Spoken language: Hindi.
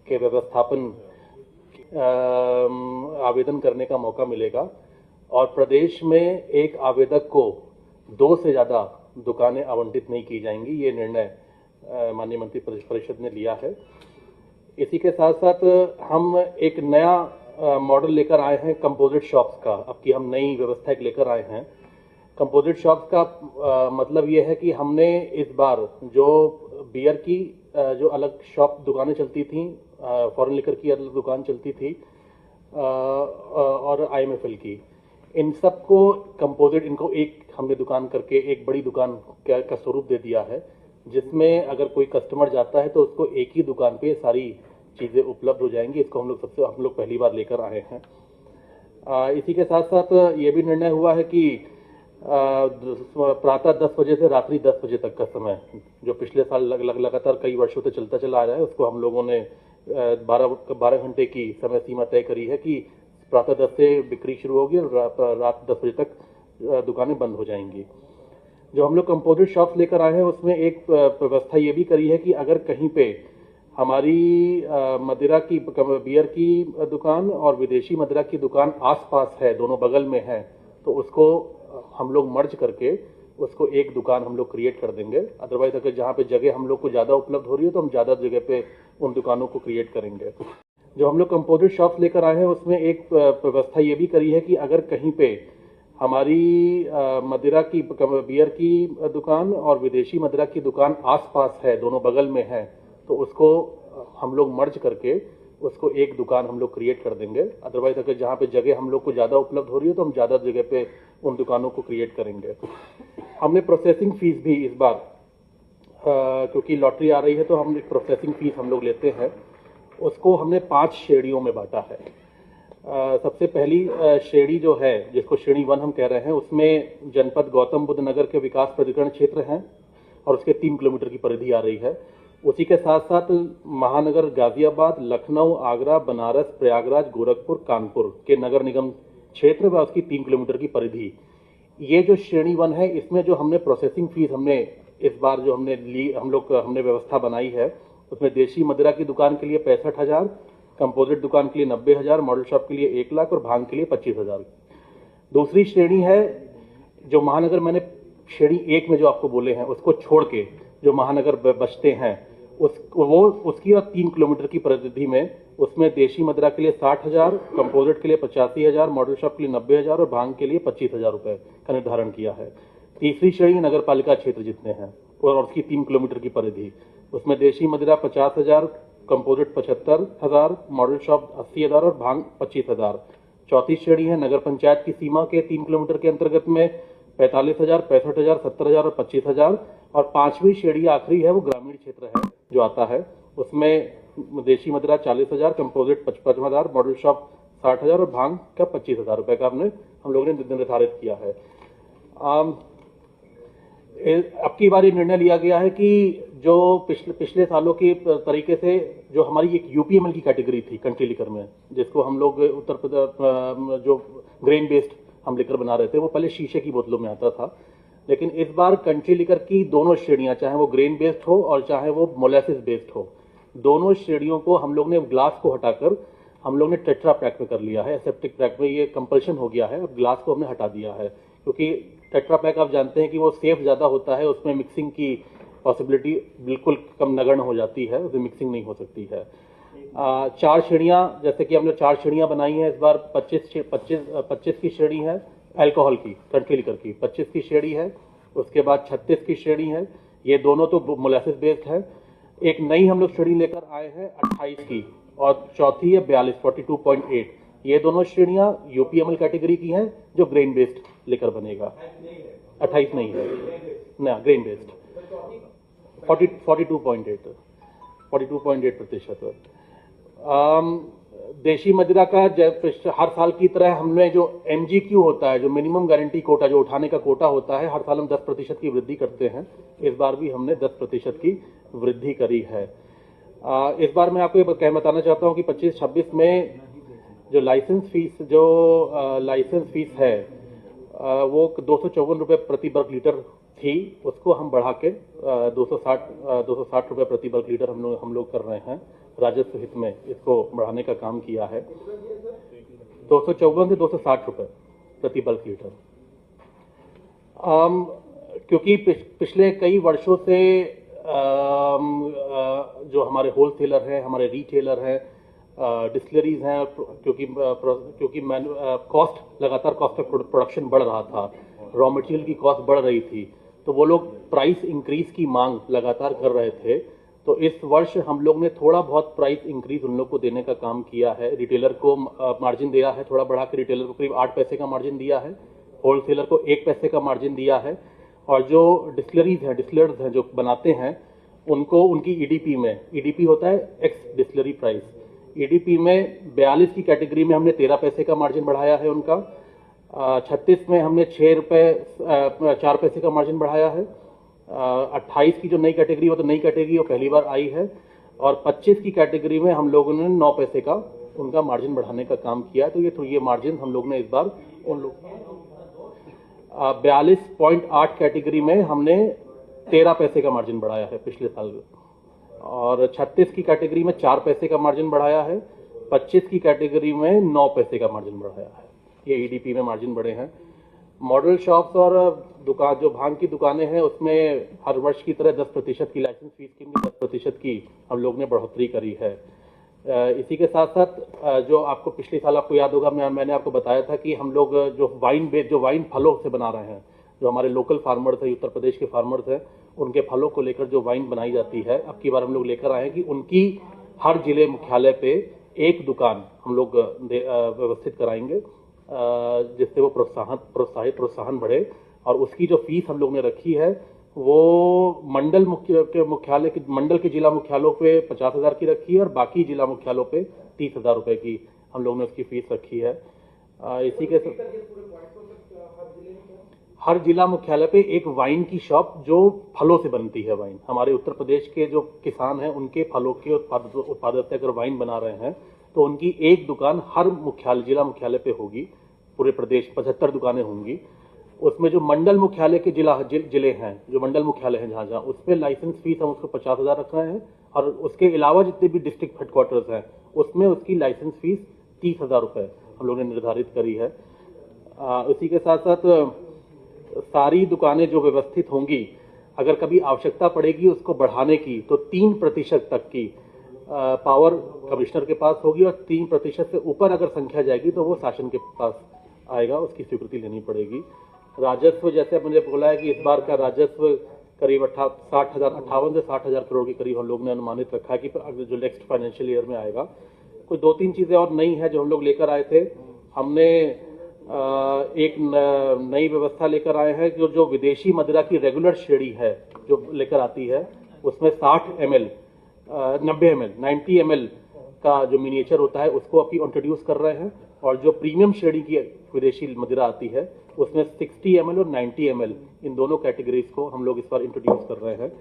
के व्यवस्थापन आवेदन करने का मौका मिलेगा और प्रदेश में एक आवेदक को 2 से ज़्यादा दुकानें आवंटित नहीं की जाएंगी। ये निर्णय माननीय मंत्री परिषद ने लिया है। इसी के साथ साथ हम एक नया मॉडल लेकर आए हैं कंपोजिट शॉप्स का। अब की हम नई व्यवस्था एक लेकर आए हैं। कंपोजिट शॉप्स का मतलब ये है कि हमने इस बार जो बियर की जो अलग शॉप दुकानें चलती थी, फॉरेन लिकर की अलग दुकान चलती थी और IMFL की, इन सबको कंपोजिट, इनको एक हमने दुकान करके एक बड़ी दुकान का स्वरूप दे दिया है, जिसमें अगर कोई कस्टमर जाता है तो उसको एक ही दुकान पे सारी चीज़ें उपलब्ध हो जाएंगी। इसको हम लोग पहली बार लेकर आए हैं। इसी के साथ साथ ये भी निर्णय हुआ है कि प्रातः 10 बजे से रात्रि 10 बजे तक का समय, जो पिछले साल लगातार कई वर्षों से चलता चला आ रहा है, उसको हम लोगों ने 12 घंटे की समय सीमा तय करी है कि प्रातः 10 से बिक्री शुरू होगी और रात 10 बजे तक दुकानें बंद हो जाएंगी। जो हम लोग कंपोजिट शॉप्स लेकर आए हैं उसमें एक व्यवस्था ये भी करी है कि अगर कहीं पे हमारी मदिरा की, बियर की दुकान और विदेशी मदिरा की दुकान आसपास है, दोनों बगल में है, तो उसको हम लोग मर्ज करके उसको एक दुकान हम लोग क्रिएट कर देंगे। अदरवाइज अगर जहाँ पे जगह हम लोग को ज़्यादा उपलब्ध हो रही है तो हम ज़्यादा जगह पे उन दुकानों को क्रिएट करेंगे। जो हम लोग कंपोजिट शॉप्स लेकर आए हैं उसमें एक व्यवस्था ये भी करी है कि अगर कहीं पे हमारी मदिरा की, बियर की दुकान और विदेशी मदिरा की दुकान आसपास है, दोनों बगल में है, तो उसको हम लोग मर्ज करके उसको एक दुकान हम लोग क्रिएट कर देंगे। अदरवाइज अगर जहाँ पे जगह हम लोग को ज़्यादा उपलब्ध हो रही है तो हम ज़्यादा जगह पे उन दुकानों को क्रिएट करेंगे। हमने प्रोसेसिंग फीस भी इस बार, क्योंकि लॉटरी आ रही है तो हम एक प्रोसेसिंग फीस हम लोग लेते हैं, उसको हमने 5 श्रेणियों में बांटा है। सबसे पहली श्रेणी जो है, जिसको श्रेणी 1 हम कह रहे हैं, उसमें जनपद गौतम बुद्ध नगर के विकास प्राधिकरण क्षेत्र हैं और उसके 3 किलोमीटर की परिधि आ रही है। उसी के साथ साथ महानगर गाजियाबाद, लखनऊ, आगरा, बनारस, प्रयागराज, गोरखपुर, कानपुर के नगर निगम क्षेत्र व उसकी 3 किलोमीटर की परिधि। ये जो श्रेणी 1 है, इसमें जो हमने प्रोसेसिंग फीस हमने इस बार जो हमने ली, हमने व्यवस्था बनाई है, उसमें देशी मदिरा की दुकान के लिए 65,000, कंपोजिट दुकान के लिए 90,000, मॉडल शॉप के लिए 1 लाख और भांग के लिए 25,000। दूसरी श्रेणी है जो महानगर, मैंने श्रेणी 1 में जो आपको बोले हैं उसको छोड़ के जो महानगर बचते हैं उसकी और 3 किलोमीटर की परिधि में, उसमें देशी मदिरा के लिए 60,000, कंपोजिट के लिए 85,000, मॉडल शॉप के लिए 90,000 और भांग के लिए 25,000 रुपए का निर्धारण किया है। तीसरी श्रेणी नगर पालिका क्षेत्र जितने हैं और उसकी 3 किलोमीटर की परिधि, उसमें देशी मदिरा 50,000, कंपोजिट 75,000, मॉडल शॉप 80,000 और भांग 25,000। चौथी श्रेणी है नगर पंचायत की सीमा के 3 किलोमीटर के अंतर्गत में 45,000, 65,000, 70,000 और 25,000। और 5वीं श्रेणी आखिरी है, वो ग्रामीण क्षेत्र है जो आता है, उसमें देशी मदिरा 40,000, कंपोजिट 55,000, मॉडल शॉप 60,000 और भांग का 25,000 रुपए का हम लोगों ने निर्धारित किया है। अब की बार निर्णय लिया गया है कि जो पिछले सालों के तरीके से जो हमारी एक UPML की कैटेगरी थी कंट्री लिकर में, जिसको हम लोग उत्तर प्रदेश जो ग्रेन बेस्ड हम लिकर बना रहे थे, वो पहले शीशे की बोतलों में आता था, लेकिन इस बार कंट्री लिकर की दोनों श्रेणियां, चाहे वो ग्रेन बेस्ड हो और चाहे वो मोलेसिस बेस्ड हो, दोनों श्रेणियों को हम लोग ने ग्लास को हटाकर हम लोग ने टेट्रा पैक में कर लिया है। एसेप्टिक पैक में ये कंपल्शन हो गया है, अब ग्लास को हमने हटा दिया है, क्योंकि टेट्रा पैक आप जानते हैं कि वो सेफ ज़्यादा होता है, उसमें मिक्सिंग की पॉसिबिलिटी बिल्कुल कम नगण्य हो जाती है, उसमें मिक्सिंग नहीं हो सकती है। 4 श्रेणियां, जैसे कि हमने 4 श्रेणियां बनाई हैं इस बार। 25 की श्रेणी है अल्कोहल की, कंट्री लिकर की 25 की श्रेणी है, उसके बाद 36 की श्रेणी है, ये दोनों तो मोलेसिस बेस्ड है। एक नई हम लोग श्रेणी लेकर आए हैं 28 की और चौथी है 42 ये दोनों श्रेणियां UPML कैटेगरी की हैं जो ग्रेन बेस्ड लेकर बनेगा। 28 नहीं है ना, ग्रेन बेस्ड 42.8%। देशी मदिरा का हर साल की तरह हमने जो MGQ होता है, जो मिनिमम गारंटी कोटा, जो उठाने का कोटा होता है, हर साल हम 10% की वृद्धि करते हैं। इस बार भी हमने 10% की वृद्धि करी है। इस बार मैं आपको बताना चाहता हूं कि 25-26 में जो लाइसेंस फीस है वो 254 रुपये प्रति वर्ग लीटर थी, उसको हम बढ़ा के 260 रुपये प्रति वर्ग लीटर हम लोग कर रहे हैं। राजस्व हित में इसको बढ़ाने का काम किया है। 254 से 260 रुपए प्रति बल्क लीटर। क्योंकि पिछले कई वर्षों से जो हमारे होलसेलर हैं, हमारे रिटेलर हैं, डिस्टिलरीज हैं, क्योंकि लगातार कॉस्ट ऑफ प्रोडक्शन बढ़ रहा था, रॉ मटेरियल की कॉस्ट बढ़ रही थी, तो वो लोग प्राइस इंक्रीज की मांग लगातार कर रहे थे। तो इस वर्ष हम लोग ने थोड़ा बहुत प्राइस इंक्रीज उन लोग को देने का काम किया है। रिटेलर को मार्जिन दिया है थोड़ा बढ़ा के, रिटेलर को करीब 8 पैसे का मार्जिन दिया है, होलसेलर को 1 पैसे का मार्जिन दिया है, और जो डिस्टिलर्स हैं जो बनाते हैं उनको उनकी ईडीपी में, ईडीपी होता है एक्स डिस्टिलरी प्राइस, ईडीपी में 42 की कैटेगरी में हमने 13 पैसे का मार्जिन बढ़ाया है उनका। 36 में हमने 4 पैसे का मार्जिन बढ़ाया है। 28 की जो नई कैटेगरी, वो तो नई कैटेगरी वो पहली बार आई है, और 25 की कैटेगरी में हम लोगों ने 9 पैसे का उनका मार्जिन बढ़ाने का काम किया है। तो ये मार्जिन हम लोग ने इस बार उन लोग 42.8 कैटेगरी में हमने 13 पैसे का मार्जिन बढ़ाया है पिछले साल, और 36 की कैटेगरी में 4 पैसे का मार्जिन बढ़ाया है, 25 की कैटेगरी में 9 पैसे का मार्जिन बढ़ाया है। ये ईडीपी में मार्जिन बढ़े हैं। मॉडल शॉप्स और दुकान, जो भांग की दुकानें हैं, उसमें हर वर्ष की तरह 10% की लाइसेंस फीस की 10% की हम लोग ने बढ़ोतरी करी है। इसी के साथ साथ जो आपको पिछले साल आपको याद होगा, मैंने आपको बताया था कि हम लोग जो वाइन फलों से बना रहे हैं, जो हमारे लोकल फार्मर्स हैं, उत्तर प्रदेश के फार्मर्स हैं, उनके फलों को लेकर जो वाइन बनाई जाती है, अब की बार हम लोग लेकर आए हैं कि उनकी हर जिले मुख्यालय पे एक दुकान हम लोग व्यवस्थित कराएंगे, जिससे वो प्रोत्साहन बढ़े। और उसकी जो फीस हम लोग ने रखी है वो मंडल के जिला मुख्यालयों पे 50,000 की रखी है, और बाकी जिला मुख्यालयों पे 30,000 रुपए की हम लोग ने उसकी फीस रखी है। इसी के हर जिला मुख्यालय पे एक वाइन की शॉप जो फलों से बनती है वाइन, हमारे उत्तर प्रदेश के जो किसान हैं उनके फलों के उत्पादन से अगर वाइन बना रहे हैं तो उनकी एक दुकान हर जिला मुख्यालय पे होगी। पूरे प्रदेश 75 दुकानें होंगी। उसमें जो मंडल मुख्यालय के जिले हैं, जो मंडल मुख्यालय हैं जहाँ उस पर लाइसेंस फीस हम उसको 50,000 रख रहे हैं, और उसके अलावा जितने भी डिस्ट्रिक्ट हेडक्वार्टर्स हैं उसमें उसकी लाइसेंस फीस 30,000 रुपये हम लोगों ने निर्धारित करी है। इसी के साथ साथ सारी दुकानें जो व्यवस्थित होंगी, अगर कभी आवश्यकता पड़ेगी उसको बढ़ाने की, तो 3% तक की पावर कमिश्नर के पास होगी, और 3% से ऊपर अगर संख्या जाएगी तो वो शासन के पास आएगा, उसकी स्वीकृति लेनी पड़ेगी। राजस्व, जैसे मैंने बोला है कि इस बार का राजस्व करीब 58 से 60,000 करोड़ के करीब हम लोग ने अनुमानित रखा है कि जो नेक्स्ट फाइनेंशियल ईयर में आएगा। कुछ 2-3 चीज़ें और नई है जो हम लोग लेकर आए थे। हमने एक नई व्यवस्था लेकर आए हैं कि जो विदेशी मदिरा की रेगुलर श्रेणी है जो लेकर आती है, उसमें 60 ml 90 ml 90 ml का जो मिनिएचर होता है उसको अभी इंट्रोड्यूस कर रहे हैं, और जो प्रीमियम श्रेणी की विदेशी मदिरा आती है उसमें 60 ml और 90 ml इन दोनों कैटेगरीज को हम लोग इस बार इंट्रोड्यूस कर रहे हैं।